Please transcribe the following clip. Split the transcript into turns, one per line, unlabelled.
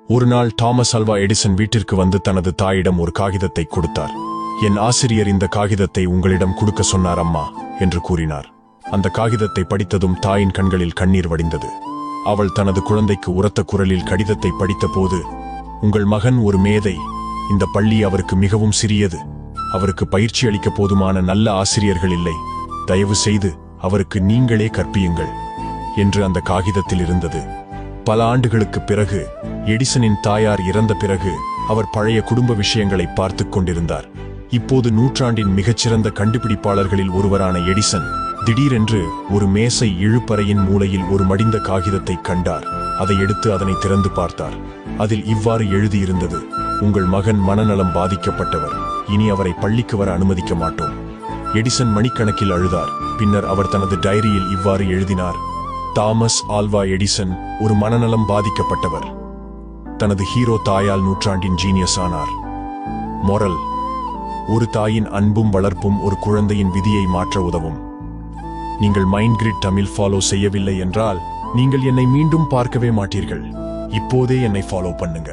ஒரு நாள் Thomas Alva Edison வீட்டிற்கு வந்து தனது தாயிடம் ஒரு காகிதத்தை கொடுத்தார். என் ஆசிரியர் இந்த காகிதத்தை உங்களிடம் கொடுக்க சொன்னார் அம்மா என்று கூறினார். அந்த காகிதத்தை படித்ததும் தாயின் கண்களில் கண்ணீர் வடிந்தது. அவள் தனது குழந்தைக்கு உரத்த குரலில் கடிதத்தை படித்தபோது, உங்கள் மகன் ஒரு மேதை. இந்த பள்ளி அவருக்கு மிகவும் சிறியது. அவருக்கு பயிற்சி அளிக்க போதுமான நல்ல ஆசிரியர்கள் இல்லை. தயவு செய்து அவருக்கு நீங்களே கற்பியுங்கள் என்று அந்த காகிதத்தில் இருந்தது. பல ஆண்டுகளுக்கு பிறகு, எடிசனின் தாயார் இறந்த பிறகு அவர் பழைய குடும்ப விஷயங்களை பார்த்து கொண்டிருந்தார். இப்போது நூற்றாண்டின் மிகச்சிறந்த கண்டுபிடிப்பாளர்களில் ஒருவரான எடிசன் திடீரென்று ஒரு மேசை இழுப்பறையின் மூலையில் ஒரு மடிந்த காகிதத்தை கண்டார். அதை எடுத்து அதனை திறந்து பார்த்தார். அதில் இவ்வாறு எழுதியிருந்தது: உங்கள் மகன் மனநலம் பாதிக்கப்பட்டவர். இனி அவரை பள்ளிக்கு வர அனுமதிக்க மாட்டோம். எடிசன் மணிக்கணக்கில் அழுதார். பின்னர் அவர் தனது டைரியில் இவ்வாறு எழுதினார்: தாமஸ் ஆல்வா எடிசன் ஒரு மனநலம் பாதிக்கப்பட்டவர். தனது ஹீரோ தாயால் நூற்றாண்டின் ஜீனியஸ் ஆனார். மொரல்: ஒரு தாயின் அன்பும் வளர்ப்பும் ஒரு குழந்தையின் விதியை மாற்ற உதவும். நீங்கள் மைண்ட் கிரிட் தமிழ் ஃபாலோ செய்யவில்லை என்றால் நீங்கள் என்னை மீண்டும் பார்க்கவே மாட்டீர்கள். இப்போதே என்னை ஃபாலோ பண்ணுங்க.